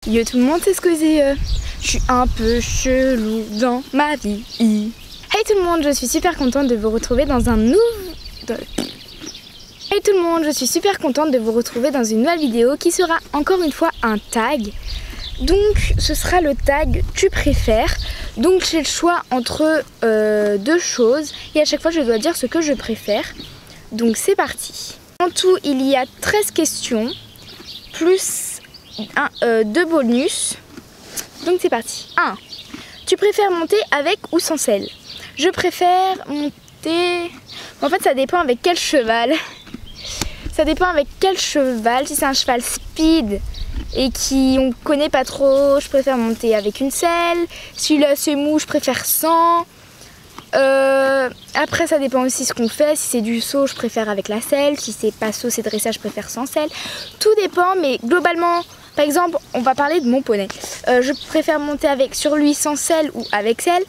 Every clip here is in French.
Yo tout le monde, c'est Squeezie. Je suis un peu chelou dans ma vie. Hey tout le monde, je suis super contente de vous retrouver dans un nouveau... Hey tout le monde, je suis super contente de vous retrouver dans une nouvelle vidéo qui sera encore une fois un tag. Donc ce sera le tag tu préfères. Donc j'ai le choix entre deux choses et à chaque fois je dois dire ce que je préfère. Donc c'est parti. En tout il y a 13 questions plus 2 bonus. Donc c'est parti. 1. Tu préfères monter avec ou sans selle? Je préfère monter... En fait ça dépend avec quel cheval. Ça dépend avec quel cheval. Si c'est un cheval speed et qui on connaît pas trop, je préfère monter avec une selle. Si là c'est mou, je préfère sans. Après ça dépend aussi ce qu'on fait. Si c'est du saut, je préfère avec la selle. Si c'est pas saut, c'est dressage, je préfère sans selle. Tout dépend, mais globalement, par exemple, on va parler de mon poney. Je préfère monter sur lui sans selle ou avec selle.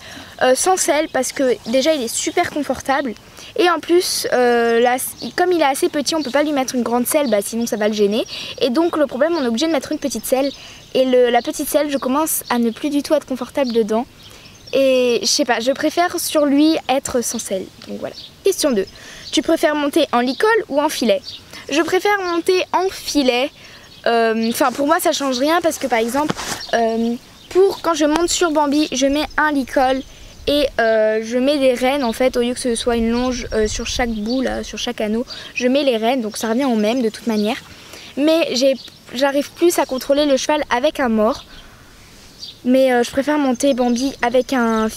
Sans selle parce que déjà il est super confortable. Et en plus, là, comme il est assez petit, on peut pas lui mettre une grande selle, sinon ça va le gêner. Et donc le problème, on est obligé de mettre une petite selle. Et la petite selle, je commence à ne plus du tout être confortable dedans. Et je sais pas, je préfère sur lui être sans selle. Donc voilà. Question 2. Tu préfères monter en licol ou en filet? Je préfère monter en filet. Enfin pour moi ça change rien parce que par exemple, quand je monte sur Bambi, je mets un licol. Et je mets des rênes en fait, au lieu que ce soit une longe sur chaque bout, là, sur chaque anneau, je mets les rênes, donc ça revient au même de toute manière. Mais j'arrive plus à contrôler le cheval avec un mors. Mais je préfère monter Bambi avec un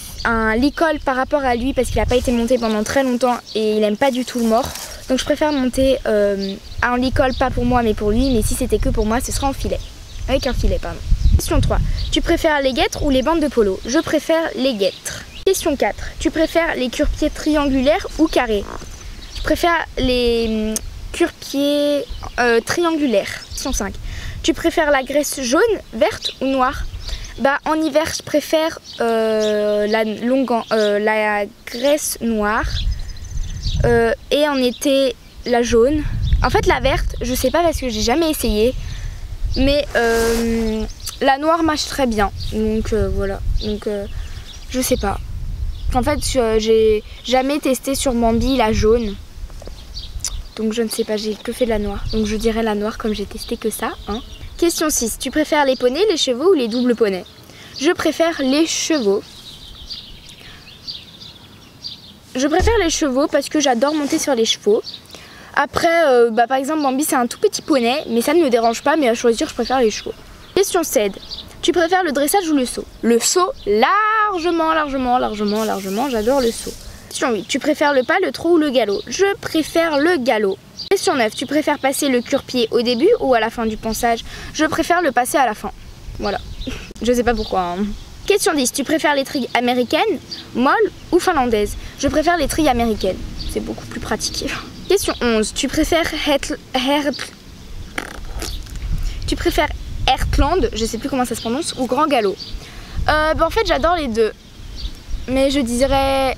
licol par rapport à lui parce qu'il n'a pas été monté pendant très longtemps et il n'aime pas du tout le mors. Donc je préfère monter un licol, pas pour moi mais pour lui, mais si c'était que pour moi, ce serait en filet. Avec un filet, pardon. Question 3. Tu préfères les guêtres ou les bandes de polo? Je préfère les guêtres. Question 4. Tu préfères les cure-pieds triangulaires ou carrés? Je préfère les cure-pieds triangulaires. Question 5. Tu préfères la graisse jaune, verte ou noire? En hiver, je préfère la graisse noire. Et en été, la jaune. En fait, la verte, je sais pas parce que j'ai jamais essayé. Mais la noire marche très bien. Donc voilà. Donc je sais pas. En fait, j'ai jamais testé sur Bambi la jaune. Donc je ne sais pas, j'ai que fait de la noire. Donc je dirais la noire comme j'ai testé que ça. Hein. Question 6. Tu préfères les poneys, les chevaux ou les doubles poneys? Je préfère les chevaux. Je préfère les chevaux parce que j'adore monter sur les chevaux. Après, par exemple, Bambi c'est un tout petit poney, mais ça ne me dérange pas, mais à choisir, je préfère les chevaux. Question 7. Tu préfères le dressage ou le saut? Le saut, largement, j'adore le saut. Question 8. Tu préfères le pas, le trot ou le galop? Je préfère le galop. Question 9. Tu préfères passer le cure-pied au début ou à la fin du pansage? Je préfère le passer à la fin. Voilà. Je sais pas pourquoi. Hein. Question 10. Tu préfères les trilles américaines, molles ou finlandaises? Je préfère les trilles américaines. C'est beaucoup plus pratique. Question 11. Tu préfères Heartland, je sais plus comment ça se prononce, ou Grand Galop? En fait j'adore les deux. Mais je dirais...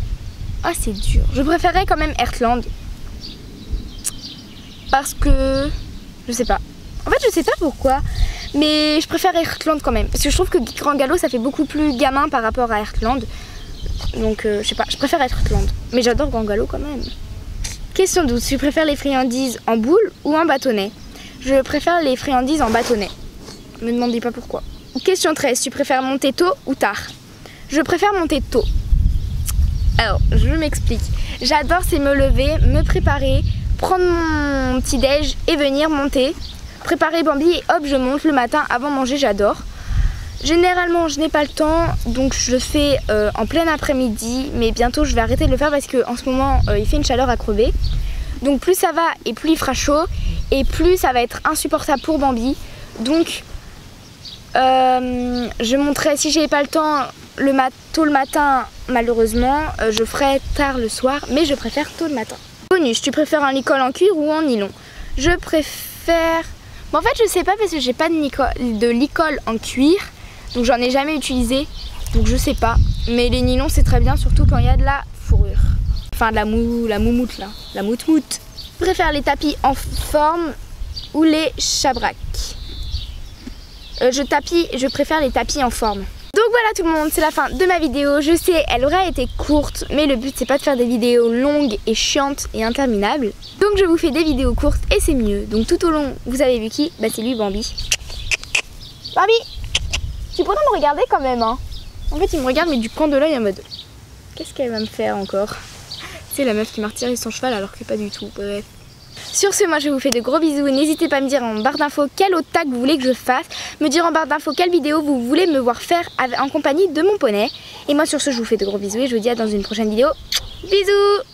Ah c'est dur. Je préférerais quand même Heartland. Parce que... Je sais pas. En fait je sais pas pourquoi. Mais je préfère Heartland quand même. Parce que je trouve que Grand Galop ça fait beaucoup plus gamin par rapport à Heartland. Donc je sais pas, je préfère Heartland. Mais j'adore Grand Galop quand même. Question 12. Tu préfères les friandises en boule ou en bâtonnet? Je préfère les friandises en bâtonnet. Ne me demandez pas pourquoi. Question 13. Tu préfères monter tôt ou tard? Je préfère monter tôt. Alors, je m'explique. J'adore c'est me lever, me préparer, prendre mon petit déj et venir monter. Préparer Bambi et hop, je monte le matin avant manger, j'adore. Généralement, je n'ai pas le temps, donc je le fais en plein après-midi. Mais bientôt, je vais arrêter de le faire parce qu'en ce moment, il fait une chaleur à crever. Donc plus ça va et plus il fera chaud et plus ça va être insupportable pour Bambi. Donc je monterai, si j'ai pas le temps tôt le matin malheureusement, je ferai tard le soir, mais je préfère tôt le matin. Bonus, tu préfères un licol en cuir ou en nylon? Je préfère... en fait je sais pas parce que j'ai pas de licol en cuir, donc j'en ai jamais utilisé, donc je sais pas. Mais les nylons c'est très bien, surtout quand il y a de la fourrure. Enfin de la moumoute là, la moutmoute. Je préfère les tapis en forme ou les chabracs? je préfère les tapis en forme. Donc voilà tout le monde, c'est la fin de ma vidéo. Je sais, elle aurait été courte, mais le but c'est pas de faire des vidéos longues et chiantes et interminables. Donc je vous fais des vidéos courtes et c'est mieux. Donc tout au long, vous avez vu qui? Bah c'est lui, Bambi. Bambi, tu pourrais me regarder quand même, hein. En fait il me regarde mais du coin de l'œil en mode qu'est-ce qu'elle va me faire encore? C'est la meuf qui m'a retiré son cheval alors que pas du tout, bref. Sur ce, moi je vous fais de gros bisous. N'hésitez pas à me dire en barre d'infos quel autre tag vous voulez que je fasse. Me dire en barre d'infos quelle vidéo vous voulez me voir faire en compagnie de mon poney. Et moi sur ce, je vous fais de gros bisous et je vous dis à dans une prochaine vidéo. Bisous!